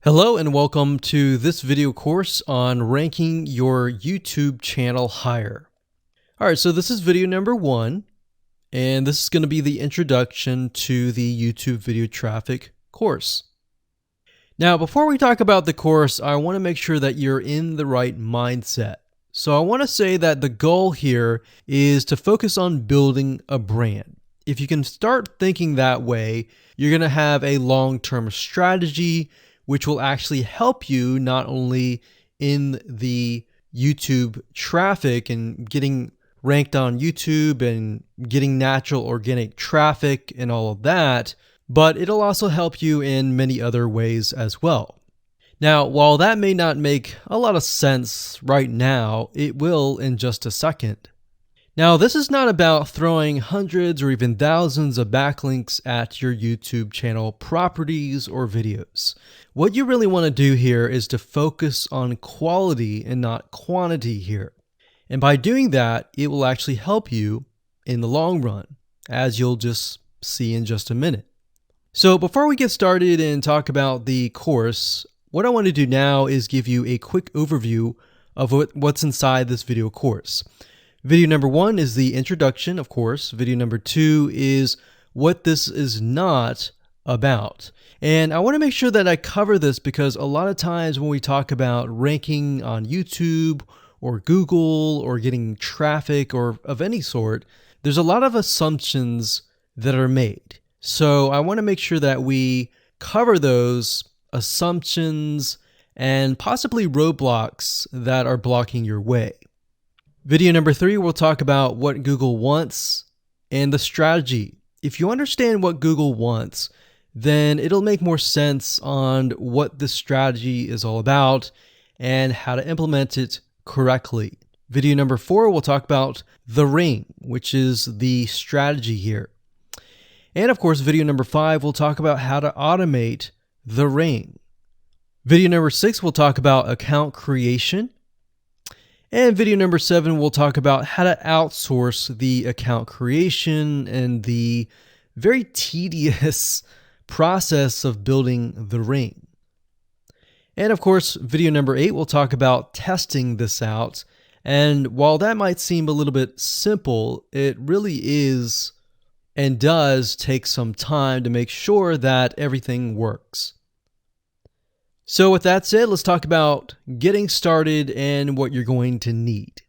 Hello and welcome to this video course on ranking your YouTube channel higher. All right, so this is video number 1, and this is going to be the introduction to the YouTube video traffic course. Now, before we talk about the course, I want to make sure that you're in the right mindset. So I want to say that the goal here is to focus on building a brand. If you can start thinking that way, you're going to have a long-term strategy which will actually help you not only in the YouTube traffic and getting ranked on YouTube and getting natural organic traffic and all of that, but it'll also help you in many other ways as well. Now, while that may not make a lot of sense right now, it will in just a second. Now, this is not about throwing hundreds or even thousands of backlinks at your YouTube channel properties or videos. What you really want to do here is to focus on quality and not quantity here. And by doing that, it will actually help you in the long run, as you'll just see in just a minute. So before we get started and talk about the course, what I want to do now is give you a quick overview of what's inside this video course. Video number 1 is the introduction, of course. Video number 2 is what this is not about. And I want to make sure that I cover this because a lot of times when we talk about ranking on YouTube or Google or getting traffic or of any sort, there's a lot of assumptions that are made. So I want to make sure that we cover those assumptions and possibly roadblocks that are blocking your way. Video number 3, we'll talk about what Google wants and the strategy. If you understand what Google wants, then it'll make more sense on what the strategy is all about and how to implement it correctly. Video number 4, we'll talk about the ring, which is the strategy here. And of course, video number 5, we'll talk about how to automate the ring. Video number 6, we'll talk about account creation. And video number 7, we'll talk about how to outsource the account creation and the very tedious process of building the ring. And of course, video number 8, we'll talk about testing this out. And while that might seem a little bit simple, it really is and does take some time to make sure that everything works. So with that said, let's talk about getting started and what you're going to need.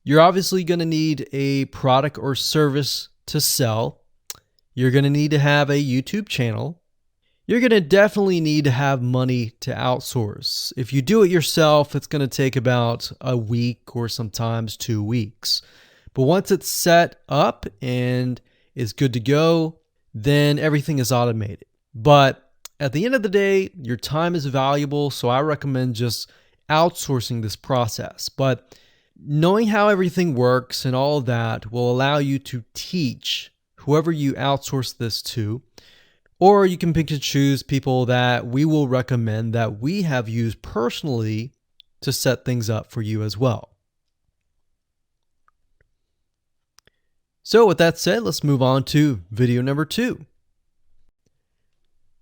You're obviously going to need a product or service to sell. You're going to need to have a YouTube channel. You're going to definitely need to have money to outsource. If you do it yourself, it's going to take about a week or sometimes 2 weeks. But once it's set up and is good to go, then everything is automated. But at the end of the day, your time is valuable, so I recommend just outsourcing this process. But knowing how everything works and all of that will allow you to teach whoever you outsource this to, or you can pick and choose people that we will recommend that we have used personally to set things up for you as well. So with that said, let's move on to video number 2.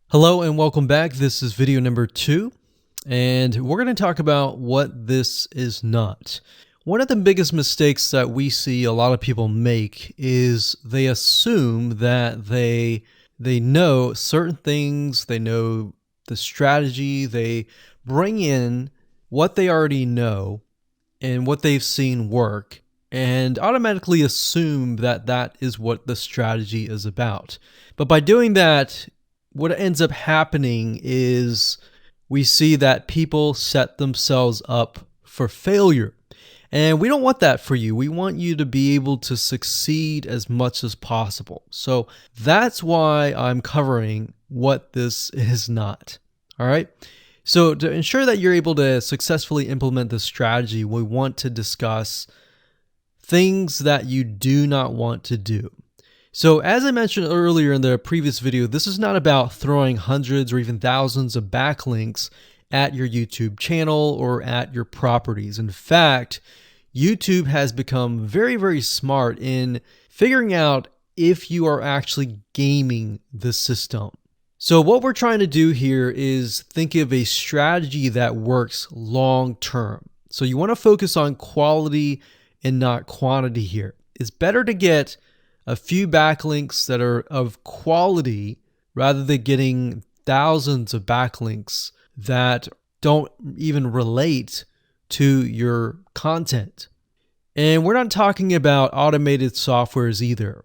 Hello and welcome back. This is video number 2, and we're going to talk about what this is not. One of the biggest mistakes that we see a lot of people make is they assume that they know certain things, they know the strategy, they bring in what they already know and what they've seen work, and automatically assume that that is what the strategy is about. But by doing that, what ends up happening is we see that people set themselves up for failure. And we don't want that for you. We want you to be able to succeed as much as possible. So that's why I'm covering what this is not. All right. So to ensure that you're able to successfully implement this strategy, we want to discuss things that you do not want to do. So as I mentioned earlier in the previous video, this is not about throwing hundreds or even thousands of backlinks at your YouTube channel or at your properties. In fact, YouTube has become very, very smart in figuring out if you are actually gaming the system. So what we're trying to do here is think of a strategy that works long term. So you want to focus on quality and not quantity here. It's better to get a few backlinks that are of quality rather than getting thousands of backlinks that don't even relate to your content. And we're not talking about automated softwares either.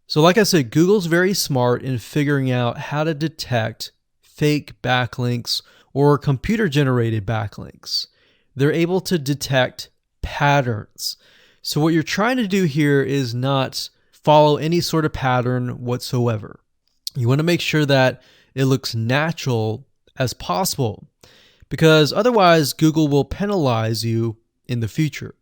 So like I said, Google's very smart in figuring out how to detect fake backlinks or computer-generated backlinks. They're able to detect patterns. So what you're trying to do here is not follow any sort of pattern whatsoever. You want to make sure that it looks natural as possible, because otherwise Google will penalize you in the future.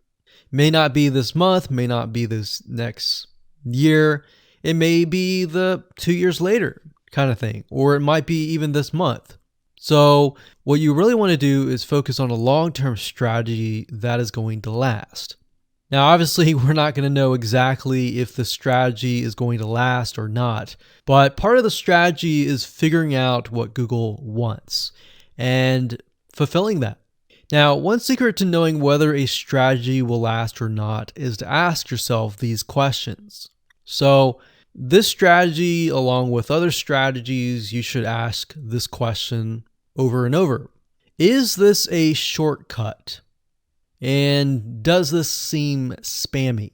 May not be this month, may not be this next year. It may be the 2 years later kind of thing, or it might be even this month. So what you really want to do is focus on a long-term strategy that is going to last. Now, obviously, we're not going to know exactly if the strategy is going to last or not, but part of the strategy is figuring out what Google wants and fulfilling that. Now, one secret to knowing whether a strategy will last or not is to ask yourself these questions. So this strategy, along with other strategies, you should ask this question over and over. Is this a shortcut? And does this seem spammy?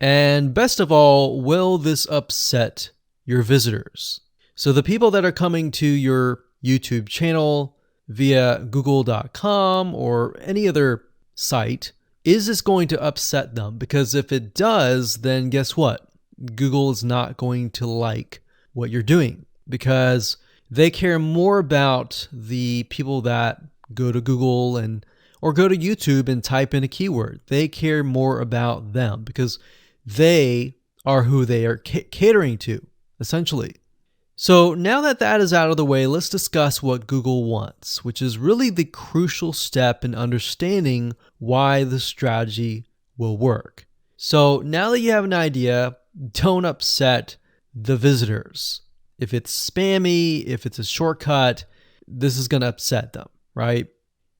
And best of all, will this upset your visitors? So the people that are coming to your YouTube channel via google.com or any other site, is this going to upset them? Because if it does, then guess what? Google is not going to like what you're doing, because they care more about the people that go to Google or go to YouTube and type in a keyword. They care more about them because they are who they are catering to, essentially. So now that that is out of the way, let's discuss what Google wants, which is really the crucial step in understanding why the strategy will work. So now that you have an idea, don't upset the visitors. If it's spammy, if it's a shortcut, this is going to upset them, right?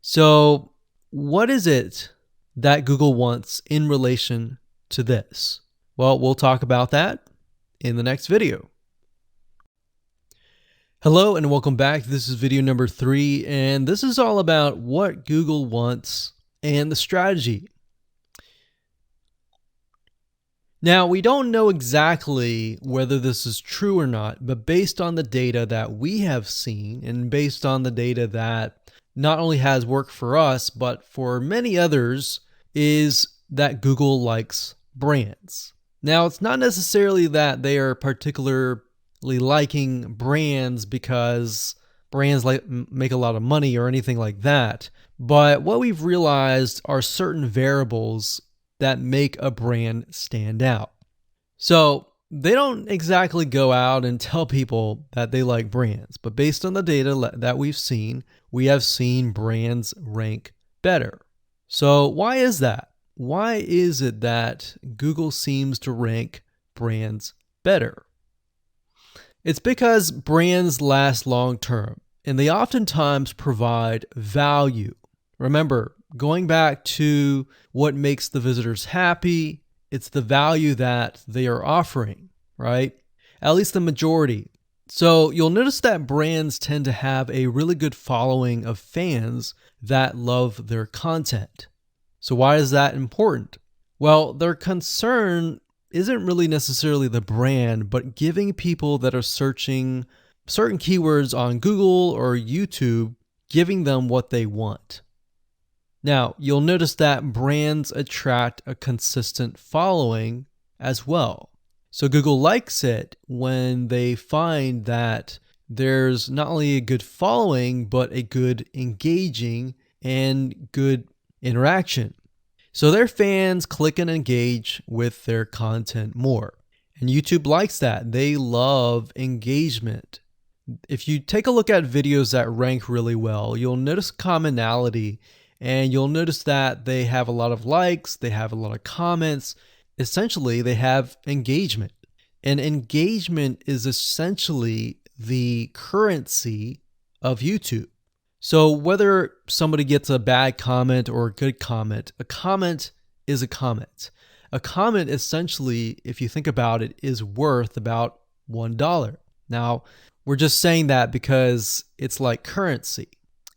So what is it that Google wants in relation to this? Well, we'll talk about that in the next video. Hello and welcome back. This is video number 3, and this is all about what Google wants and the strategy. Now, we don't know exactly whether this is true or not, but based on the data that we have seen and based on the data that not only has worked for us, but for many others, is that Google likes brands. Now, it's not necessarily that they are particularly liking brands because brands make a lot of money or anything like that. But what we've realized are certain variables that make a brand stand out. So they don't exactly go out and tell people that they like brands, but based on the data that we've seen, we have seen brands rank better. So why is that? Why is it that Google seems to rank brands better? It's because brands last long term, and they oftentimes provide value. Remember, going back to what makes the visitors happy, it's the value that they are offering, right? At least the majority. So you'll notice that brands tend to have a really good following of fans that love their content. So why is that important? Well, their concern isn't really necessarily the brand, but giving people that are searching certain keywords on Google or YouTube, giving them what they want. Now, you'll notice that brands attract a consistent following as well. So Google likes it when they find that there's not only a good following, but a good engaging and good interaction. So their fans click and engage with their content more. And YouTube likes that. They love engagement. If you take a look at videos that rank really well, you'll notice commonality. And you'll notice that they have a lot of likes, they have a lot of comments. Essentially, they have engagement. And engagement is essentially the currency of YouTube. So whether somebody gets a bad comment or a good comment, a comment is a comment. A comment essentially, if you think about it, is worth about $1. Now, we're just saying that because it's like currency,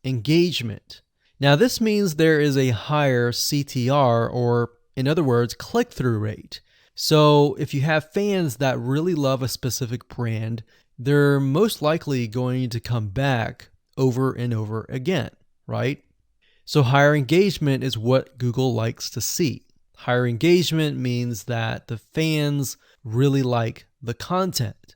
engagement. Now, this means there is a higher CTR, or in other words, click-through rate. So if you have fans that really love a specific brand, they're most likely going to come back over and over again, right? So higher engagement is what Google likes to see. Higher engagement means that the fans really like the content.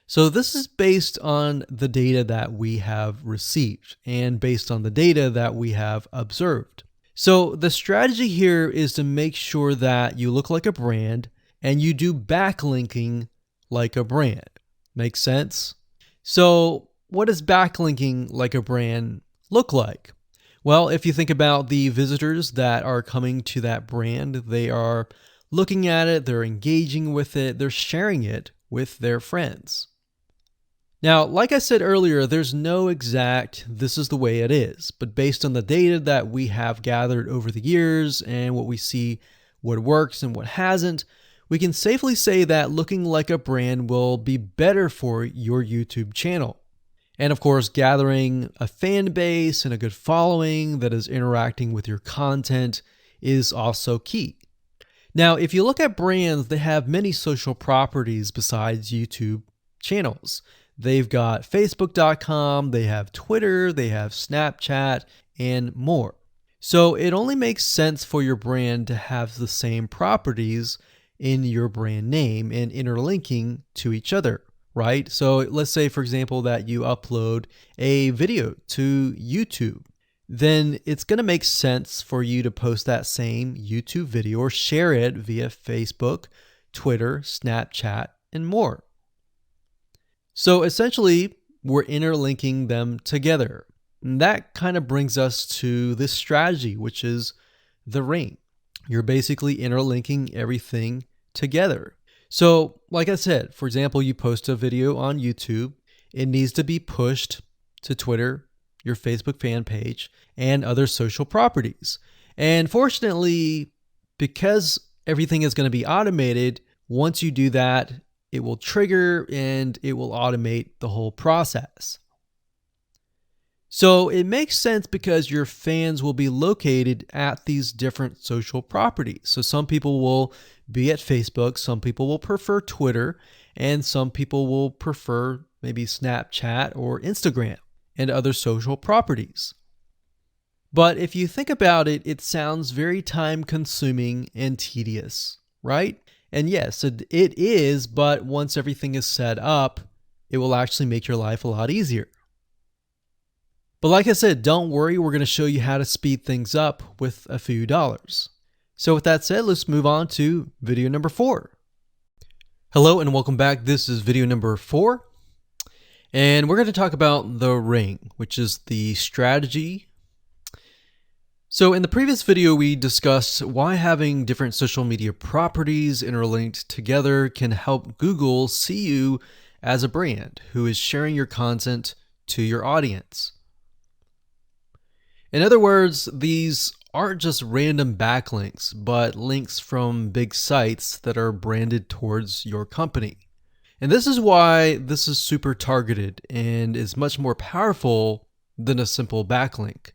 So this is based on the data that we have received and based on the data that we have observed. So the strategy here is to make sure that you look like a brand and you do backlinking like a brand. Make sense? So what does backlinking like a brand look like? Well, if you think about the visitors that are coming to that brand, they are looking at it, they're engaging with it, they're sharing it with their friends. Now, like I said earlier, there's no exact this is the way it is, but based on the data that we have gathered over the years and what we see what works and what hasn't, we can safely say that looking like a brand will be better for your YouTube channel. And of course, gathering a fan base and a good following that is interacting with your content is also key. Now, if you look at brands, they have many social properties besides YouTube channels. They've got Facebook.com, they have Twitter, they have Snapchat, and more. So it only makes sense for your brand to have the same properties in your brand name and interlinking to each other, right? So let's say, for example, that you upload a video to YouTube. Then it's going to make sense for you to post that same YouTube video or share it via Facebook, Twitter, Snapchat, and more. So essentially, we're interlinking them together. And that kind of brings us to this strategy, which is the ring. You're basically interlinking everything together. So like I said, for example, you post a video on YouTube, it needs to be pushed to Twitter, your Facebook fan page, and other social properties. And fortunately, because everything is going to be automated, once you do that, it will trigger and it will automate the whole process. So it makes sense because your fans will be located at these different social properties. So some people will be at Facebook, some people will prefer Twitter, and some people will prefer maybe Snapchat or Instagram and other social properties. But if you think about it, it sounds very time consuming and tedious, right? And yes, it is, but once everything is set up, it will actually make your life a lot easier. But like I said, don't worry, we're going to show you how to speed things up with a few dollars. So with that said, let's move on to video number 4. Hello and welcome back. This is video number 4. And we're going to talk about the ring, which is the strategy. So in the previous video, we discussed why having different social media properties interlinked together can help Google see you as a brand who is sharing your content to your audience. In other words, these aren't just random backlinks, but links from big sites that are branded towards your company. And this is why this is super targeted and is much more powerful than a simple backlink.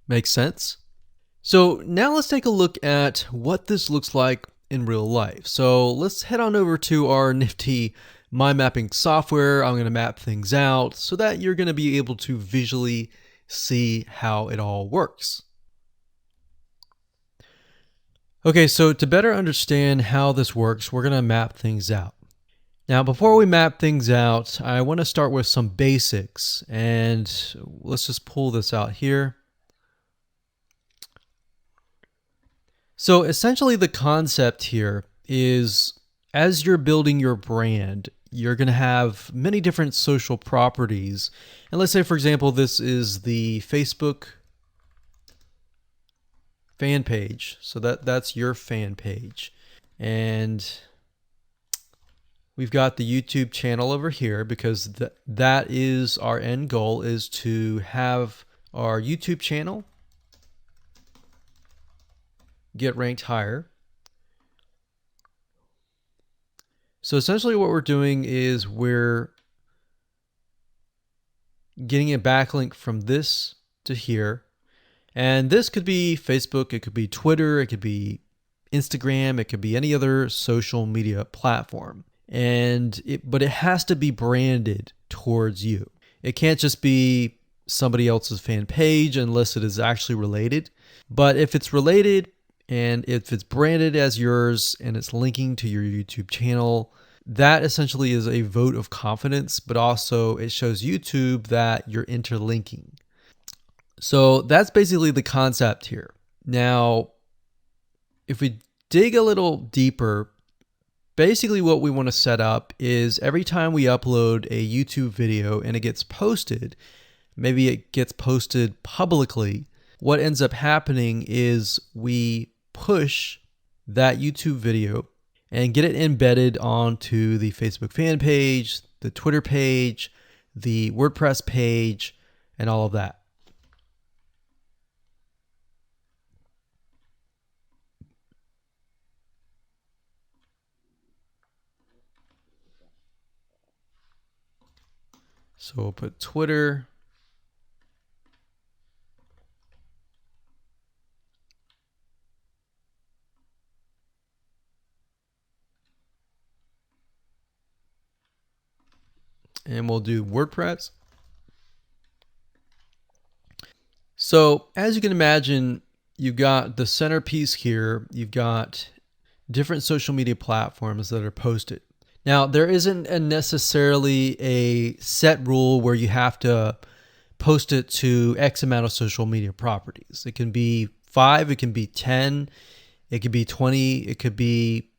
Make sense? So now let's take a look at what this looks like in real life. So let's head on over to our nifty mind mapping software. I'm going to map things out so that you're going to be able to visually see how it all works. Okay, so to better understand how this works, we're going to map things out. Now, before we map things out, I want to start with some basics, and let's just pull this out here. So essentially the concept here is as you're building your brand, you're going to have many different social properties. And let's say, for example, this is the Facebook fan page. So that's your fan page. And We've got the YouTube channel over here because that is our end goal, is to have our YouTube channel get ranked higher. So essentially what we're doing is we're getting a backlink from this to here. And this could be Facebook, it could be Twitter, it could be Instagram, it could be any other social media platform. But it has to be branded towards you. It can't just be somebody else's fan page unless it is actually related. But if it's related and if it's branded as yours and it's linking to your YouTube channel, that essentially is a vote of confidence, but also it shows YouTube that you're interlinking. So that's basically the concept here. Now, if we dig a little deeper, basically what we want to set up is every time we upload a YouTube video and it gets posted, maybe it gets posted publicly, what ends up happening is we push that YouTube video and get it embedded onto the Facebook fan page, the Twitter page, the WordPress page, and all of that. So we'll put Twitter. And we'll do WordPress. So as you can imagine, you've got the centerpiece here. You've got different social media platforms that are posted. Now, there isn't necessarily a set rule where you have to post it to X amount of social media properties. It can be 5, it can be 10, it could be 20, it could be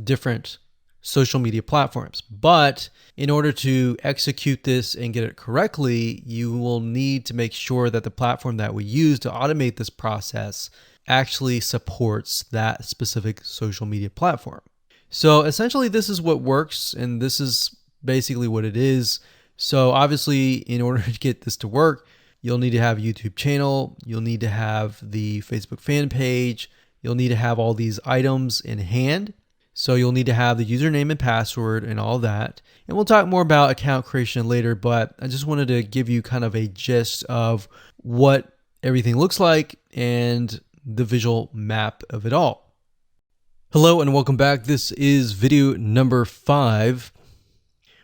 different social media platforms. But in order to execute this and get it correctly, you will need to make sure that the platform that we use to automate this process actually supports that specific social media platform. So essentially this is what works, and this is basically what it is. So obviously in order to get this to work, you'll need to have a YouTube channel, you'll need to have the Facebook fan page, you'll need to have all these items in hand. So you'll need to have the username and password and all that. And we'll talk more about account creation later, but I just wanted to give you kind of a gist of what everything looks like and the visual map of it all. Hello and welcome back. This is video number 5.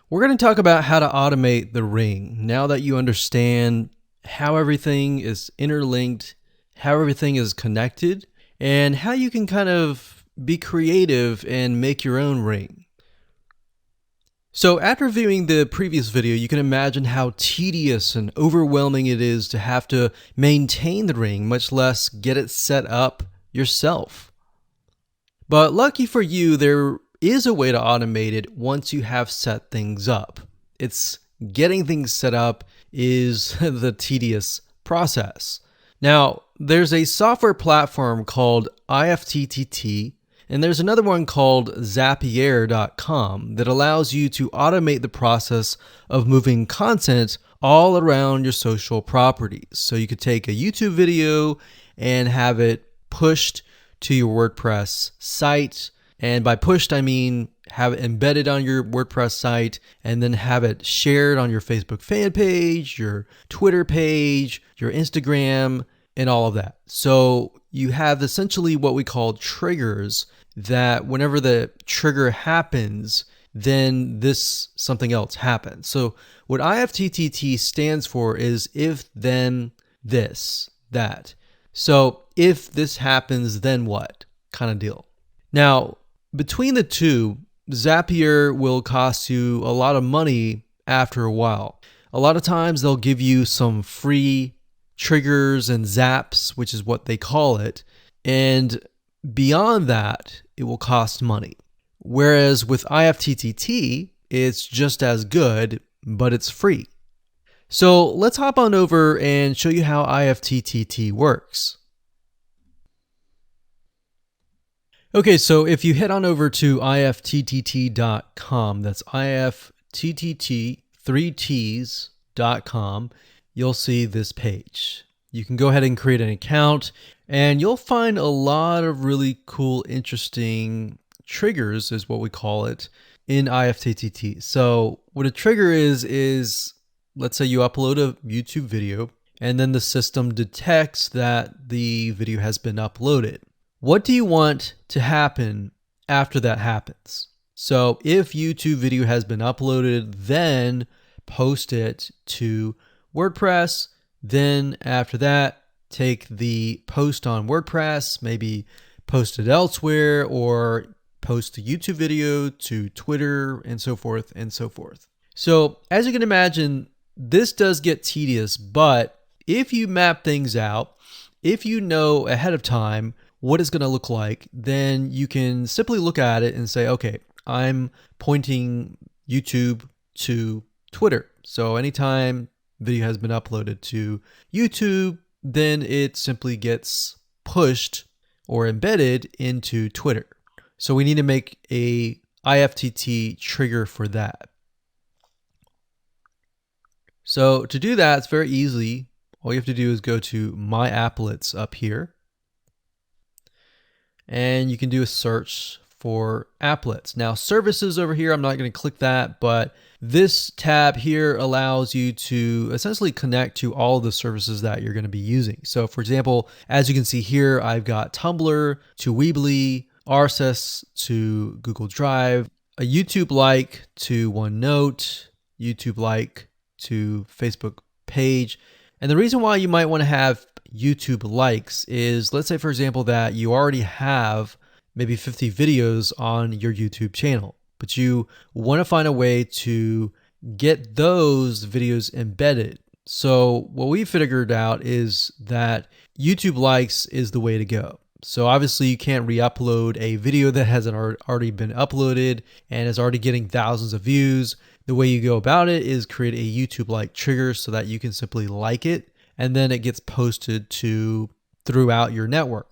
We're going to talk about how to automate the ring. Now that you understand how everything is interlinked, how everything is connected, and how you can kind of be creative and make your own ring. So after viewing the previous video, you can imagine how tedious and overwhelming it is to have to maintain the ring, much less get it set up yourself. But lucky for you, there is a way to automate it once you have set things up. It's getting things set up is the tedious process. Now, there's a software platform called IFTTT, and there's another one called Zapier.com that allows you to automate the process of moving content all around your social properties. So you could take a YouTube video and have it pushed to your WordPress site. And by pushed, I mean have it embedded on your WordPress site and then have it shared on your Facebook fan page, your Twitter page, your Instagram, and all of that. So you have essentially what we call triggers that whenever the trigger happens, then something else happens. So what IFTTT stands for is if, then, this, that. So if this happens, then what kind of deal. Now, between the two, Zapier will cost you a lot of money after a while. A lot of times they'll give you some free triggers and zaps, which is what they call it. And beyond that, it will cost money. Whereas with IFTTT, it's just as good, but it's free. So let's hop on over and show you how IFTTT works. Okay, so if you head on over to ifttt.com, that's ifttt, 3ts.com, you'll see this page. You can go ahead and create an account, and you'll find a lot of really cool, interesting triggers, is what we call it, in ifttt. So what a trigger is let's say you upload a YouTube video, and then the system detects that the video has been uploaded. What do you want to happen after that happens? So if YouTube video has been uploaded, then post it to WordPress. Then after that, take the post on WordPress, maybe post it elsewhere, or post the YouTube video to Twitter, and so forth and so forth. So as you can imagine, this does get tedious, but if you map things out, if you know ahead of time what it's going to look like, then you can simply look at it and say, okay, I'm pointing YouTube to Twitter. So anytime video has been uploaded to YouTube, then it simply gets pushed or embedded into Twitter. So we need to make a IFTTT trigger for that. So to do that, it's very easy. All you have to do is go to My Applets up here, and you can do a search for applets. Now services over here, I'm not going to click that, but this tab here allows you to essentially connect to all of the services that you're going to be using. So for example, as you can see here, I've got Tumblr to Weebly, RSS to Google Drive, a YouTube like to OneNote, YouTube like to Facebook page. And the reason why you might want to have YouTube likes is, let's say for example that you already have maybe 50 videos on your YouTube channel, but you want to find a way to get those videos embedded. So what we figured out is that YouTube likes is the way to go. So obviously you can't re-upload a video that hasn't already been uploaded and is already getting thousands of views. The way you go about it is create a YouTube like trigger so that you can simply like it, and then it gets posted to throughout your network.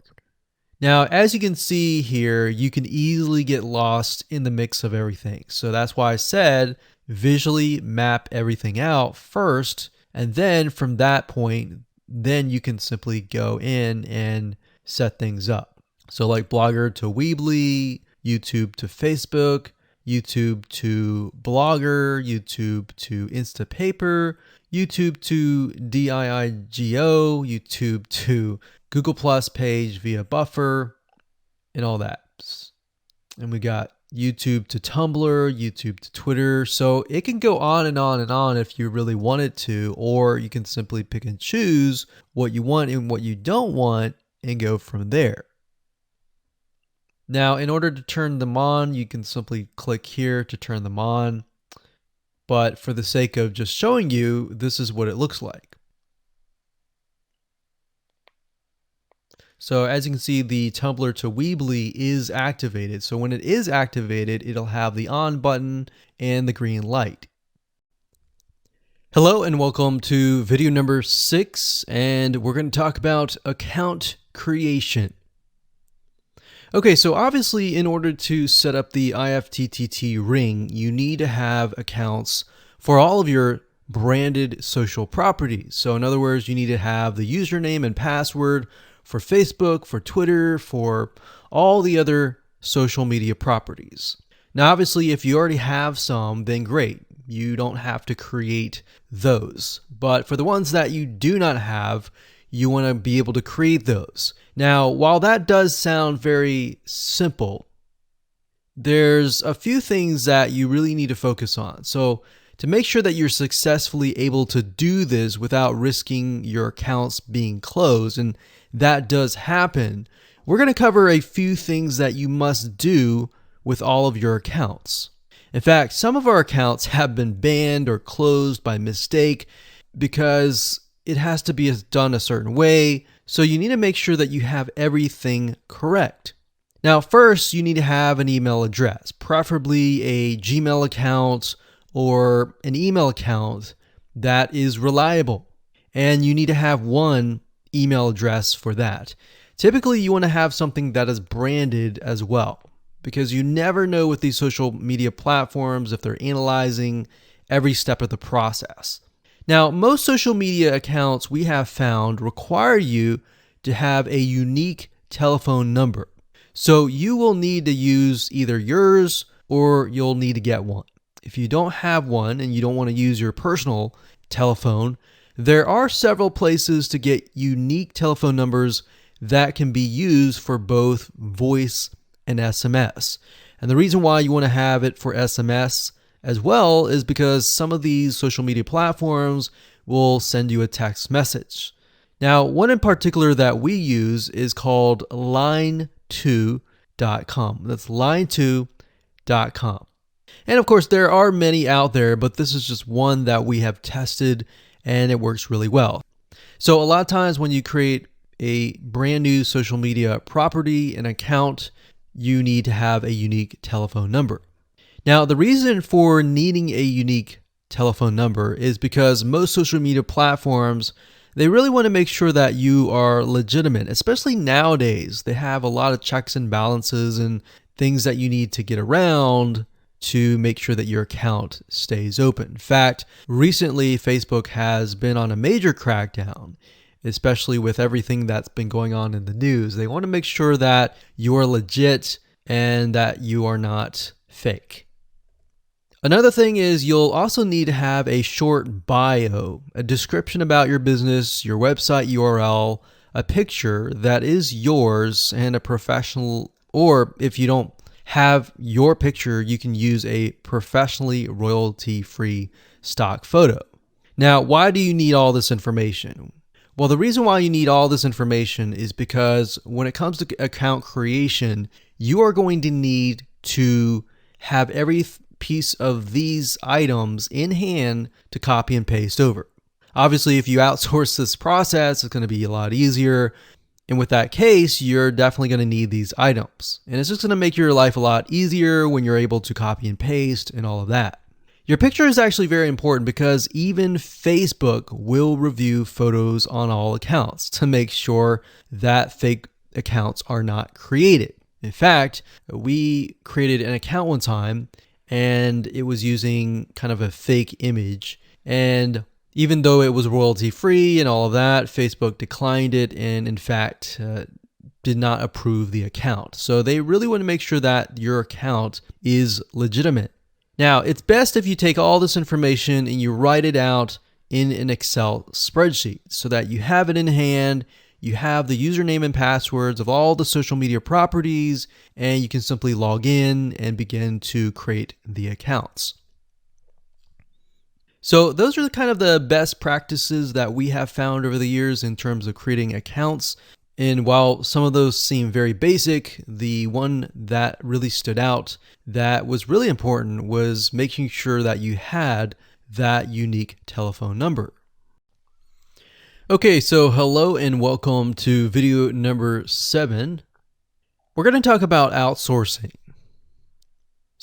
Now, as you can see here, you can easily get lost in the mix of everything. So that's why I said visually map everything out first, and then from that point, then you can simply go in and set things up. So like Blogger to Weebly, YouTube to Facebook, YouTube to Blogger, YouTube to Instapaper, YouTube to DIIGO, YouTube to Google Plus page via Buffer, and all that. And we got YouTube to Tumblr, YouTube to Twitter. So it can go on and on and on if you really want it to, or you can simply pick and choose what you want and what you don't want and go from there. Now, in order to turn them on, you can simply click here to turn them on. But for the sake of just showing you, this is what it looks like. So as you can see, the Tumblr to Weebly is activated. So when it is activated, it'll have the on button and the green light. Hello and welcome to video number 6, and we're going to talk about account creation. Okay, so obviously in order to set up the IFTTT ring, you need to have accounts for all of your branded social properties. So in other words, you need to have the username and password for Facebook, for Twitter, for all the other social media properties. Now, obviously, if you already have some, then great. You don't have to create those. But for the ones that you do not have, you want to be able to create those. Now, while that does sound very simple, there's a few things that you really need to focus on. So to make sure that you're successfully able to do this without risking your accounts being closed, and that does happen, we're going to cover a few things that you must do with all of your accounts. In fact, some of our accounts have been banned or closed by mistake because it has to be done a certain way. So you need to make sure that you have everything correct. Now, first, you need to have an email address, preferably a Gmail account or an email account that is reliable. And you need to have one email address for that. Typically, you want to have something that is branded as well, because you never know with these social media platforms if they're analyzing every step of the process. Now, most social media accounts we have found require you to have a unique telephone number. So you will need to use either yours or you'll need to get one. If you don't have one and you don't want to use your personal telephone, there are several places to get unique telephone numbers that can be used for both voice and SMS. And the reason why you want to have it for SMS as well is because some of these social media platforms will send you a text message. Now, one in particular that we use is called line2.com. That's line2.com. And of course, there are many out there, but this is just one that we have tested and it works really well. So a lot of times when you create a brand new social media property, an account, you need to have a unique telephone number. Now, the reason for needing a unique telephone number is because most social media platforms, they really want to make sure that you are legitimate, especially nowadays. They have a lot of checks and balances and things that you need to get around to make sure that your account stays open. In fact, recently Facebook has been on a major crackdown, especially with everything that's been going on in the news. They want to make sure that you are legit and that you are not fake. Another thing is you'll also need to have a short bio, a description about your business, your website URL, a picture that is yours, and a professional, or if you don't have your picture, you can use a professionally royalty-free stock photo. Now, why do you need all this information? Well, the reason why you need all this information is because when it comes to account creation, you are going to need to have every piece of these items in hand to copy and paste over. Obviously, if you outsource this process, it's going to be a lot easier. And with that case, you're definitely going to need these items. And it's just going to make your life a lot easier when you're able to copy and paste and all of that. Your picture is actually very important because even Facebook will review photos on all accounts to make sure that fake accounts are not created. In fact, we created an account one time and it was using kind of a fake image. And even though it was royalty free and all of that, Facebook declined it and in fact did not approve the account. So they really want to make sure that your account is legitimate. Now, it's best if you take all this information and you write it out in an Excel spreadsheet so that you have it in hand, you have the username and passwords of all the social media properties, and you can simply log in and begin to create the accounts. So those are kind of the best practices that we have found over the years in terms of creating accounts. And while some of those seem very basic, the one that really stood out that was really important was making sure that you had that unique telephone number. Okay, so hello and welcome to video number 7. We're going to talk about outsourcing.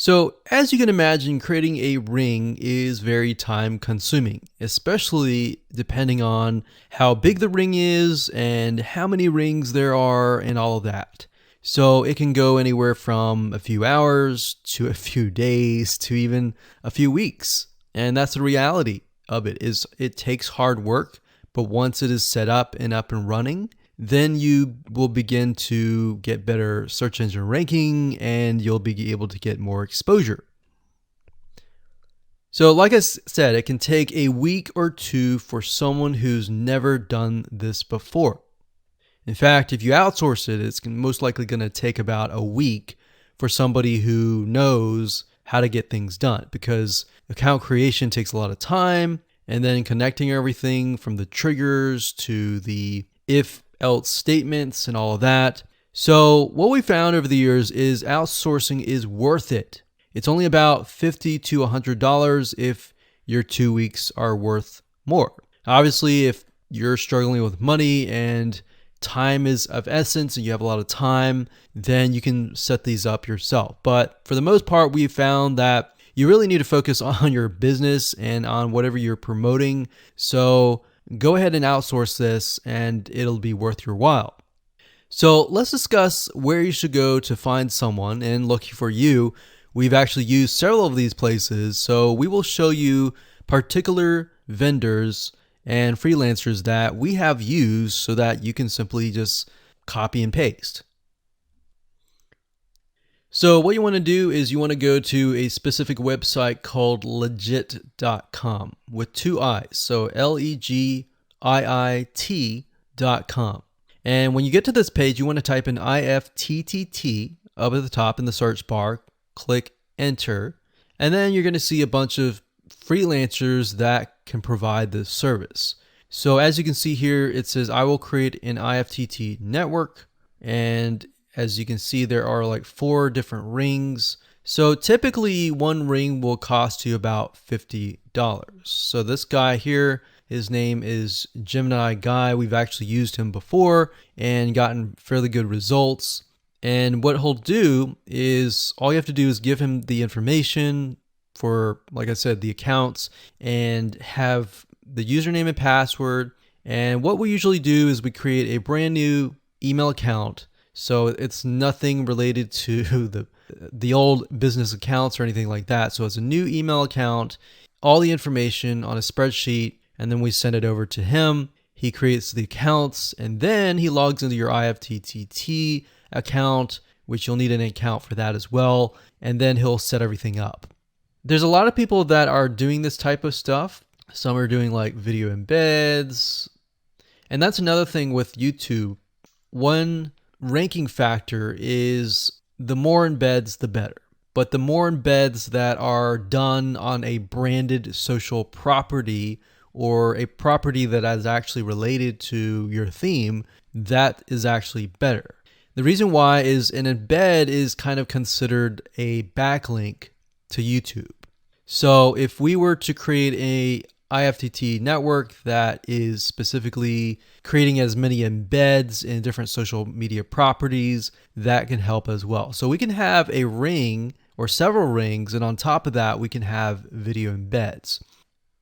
So as you can imagine, creating a ring is very time consuming, especially depending on how big the ring is and how many rings there are and all of that. So it can go anywhere from a few hours to a few days to even a few weeks. And that's the reality of it, is it takes hard work, but once it is set up and running, then you will begin to get better search engine ranking and you'll be able to get more exposure. So like I said, it can take a week or two for someone who's never done this before. In fact, if you outsource it, it's most likely going to take about a week for somebody who knows how to get things done, because account creation takes a lot of time, and then connecting everything from the triggers to the if-else statements and all of that. So what we found over the years is outsourcing is worth it. It's only about $50 to $100 if your 2 weeks are worth more. Obviously, if you're struggling with money and time is of essence and you have a lot of time, then you can set these up yourself. But for the most part, we found that you really need to focus on your business and on whatever you're promoting. So go ahead and outsource this and it'll be worth your while. So let's discuss where you should go to find someone, and lucky for you, we've actually used several of these places. So we will show you particular vendors and freelancers that we have used so that you can simply just copy and paste. So what you want to do is you want to go to a specific website called legit.com with two I's. So LEGIIT.com. And when you get to this page, you want to type in IFTTT up at the top in the search bar, click enter, and then you're going to see a bunch of freelancers that can provide this service. So as you can see here, it says I will create an IFTTT network, and as you can see, there are like 4 different rings. So typically one ring will cost you about $50. So this guy here, his name is Gemini Guy. We've actually used him before and gotten fairly good results. And what he'll do is all you have to do is give him the information for, like I said, the accounts, and have the username and password. And what we usually do is we create a brand new email account. So it's nothing related to the old business accounts or anything like that. So it's a new email account, all the information on a spreadsheet, and then we send it over to him. He creates the accounts, and then he logs into your IFTTT account, which you'll need an account for that as well, and then he'll set everything up. There's a lot of people that are doing this type of stuff. Some are doing like video embeds, and that's another thing with YouTube. One ranking factor is the more embeds, the better. But the more embeds that are done on a branded social property or a property that is actually related to your theme, that is actually better. The reason why is an embed is kind of considered a backlink to YouTube. So if we were to create a IFTTT network that is specifically creating as many embeds in different social media properties, that can help as well. So we can have a ring or several rings, and on top of that, we can have video embeds.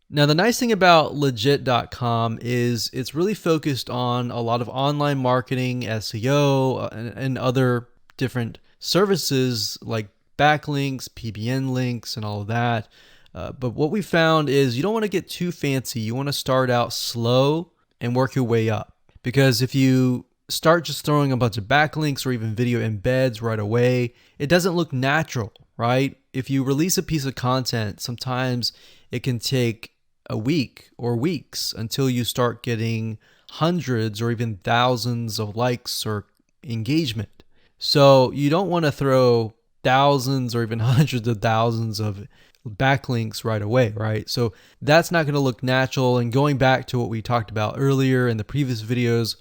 Now, the nice thing about legit.com is it's really focused on a lot of online marketing, SEO, and other different services like backlinks, PBN links, and all of that. But what we found is you don't want to get too fancy. You want to start out slow and work your way up. Because if you start just throwing a bunch of backlinks or even video embeds right away, it doesn't look natural, right? If you release a piece of content, sometimes it can take a week or weeks until you start getting hundreds or even thousands of likes or engagement. So you don't want to throw thousands or even hundreds of thousands of backlinks right away, right? So that's not going to look natural. And going back to what we talked about earlier in the previous videos,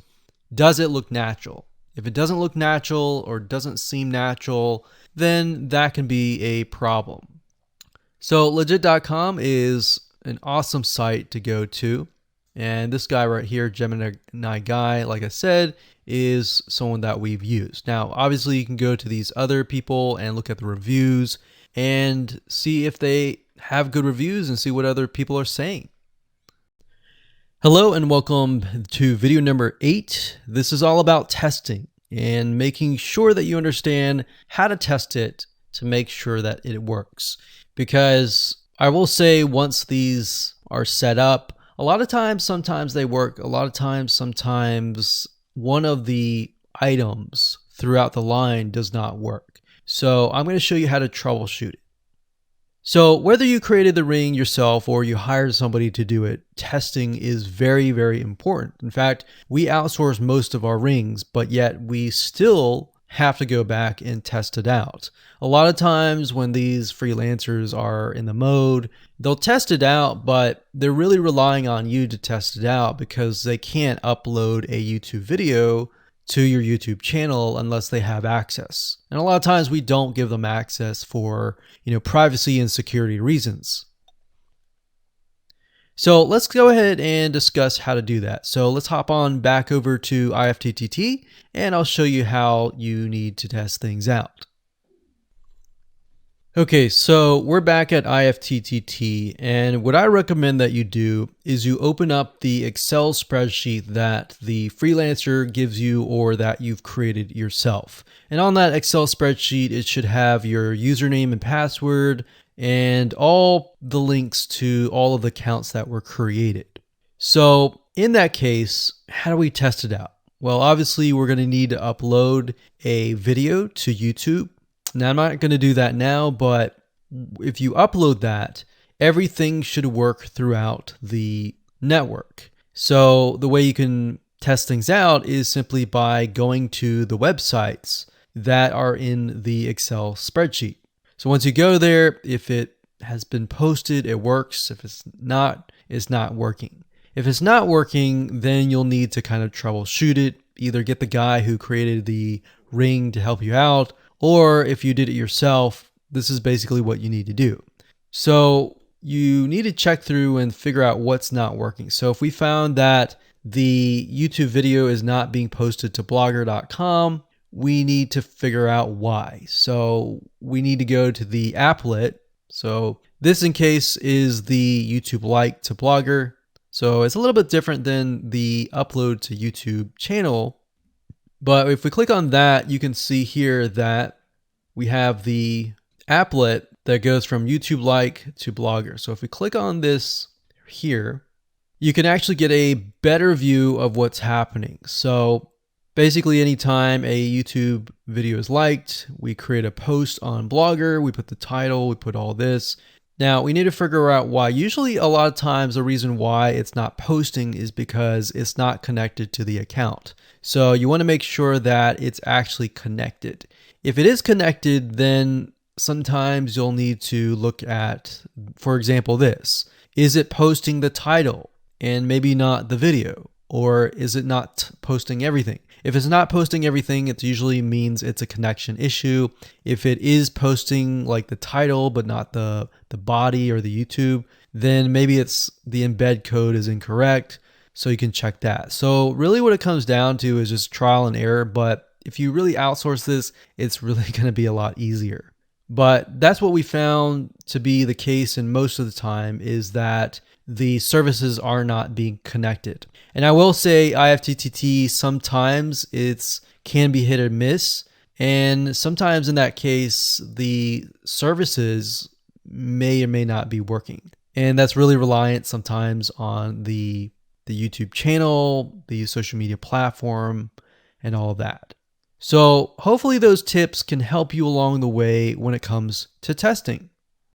does it look natural? If it doesn't look natural or doesn't seem natural, then that can be a problem. So legit.com is an awesome site to go to. And this guy right here, Gemini Guy, like I said, is someone that we've used. Now, obviously, you can go to these other people and look at the reviews and see if they have good reviews and see what other people are saying. Hello and welcome to video number 8. This is all about testing and making sure that you understand how to test it to make sure that it works. Because I will say once these are set up, a lot of times, sometimes they work. A lot of times, sometimes one of the items throughout the line does not work. So I'm going to show you how to troubleshoot it. So whether you created the ring yourself or you hired somebody to do it, testing is very, very important. In fact, we outsource most of our rings, but yet we still have to go back and test it out. A lot of times when these freelancers are in the mode, they'll test it out, but they're really relying on you to test it out because they can't upload a YouTube video to your YouTube channel unless they have access. And a lot of times we don't give them access for, privacy and security reasons. So let's go ahead and discuss how to do that. So let's hop on back over to Okay, so we're back at IFTTT, and what I recommend that you do is you open up the Excel spreadsheet that the freelancer gives you or that you've created yourself. And on that Excel spreadsheet, it should have your username and password and all the links to all of the accounts that were created. So in that case, how do we test it out? Well, obviously, we're going to need to upload a video to YouTube. Now, I'm not going to do that now, but if you upload that, everything should work throughout the network. So the way you can test things out is simply by going to the websites that are in the Excel spreadsheet. So once you go there, if it has been posted, it works. If it's not working. If it's not working, then you'll need to kind of troubleshoot it. Either get the guy who created the ring to help you out, or if you did it yourself, this is basically what you need to do. So you need to check through and figure out what's not working. So if we found that the YouTube video is not being posted to blogger.com, we need to figure out why. So we need to go to the applet. So this in case is the YouTube like to Blogger. So it's a little bit different than the upload to YouTube channel. But if we click on that, you can see here that we have the applet that goes from YouTube like to Blogger. So if we click on this here, you can actually get a better view of what's happening. So basically anytime a YouTube video is liked, we create a post on Blogger, we put the title, we put all this. Now we need to figure out why. Usually a lot of times the reason why it's not posting is because it's not connected to the account. So you want to make sure that it's actually connected. If it is connected, then sometimes you'll need to look at, for example, this. Is it posting the title and maybe not the video? Or is it not posting everything? If it's not posting everything, it usually means it's a connection issue. If it is posting like the title but not the body or the YouTube, then maybe it's the embed code is incorrect. So you can check that. So really what it comes down to is just trial and error. But if you really outsource this, it's really going to be a lot easier. But that's what we found to be the case in most of the time, is that the services are not being connected. And I will say IFTTT, sometimes it's can be hit or miss. And sometimes in that case, the services may or may not be working. And that's really reliant sometimes on the YouTube channel, the social media platform, and all of that. So hopefully those tips can help you along the way when it comes to testing.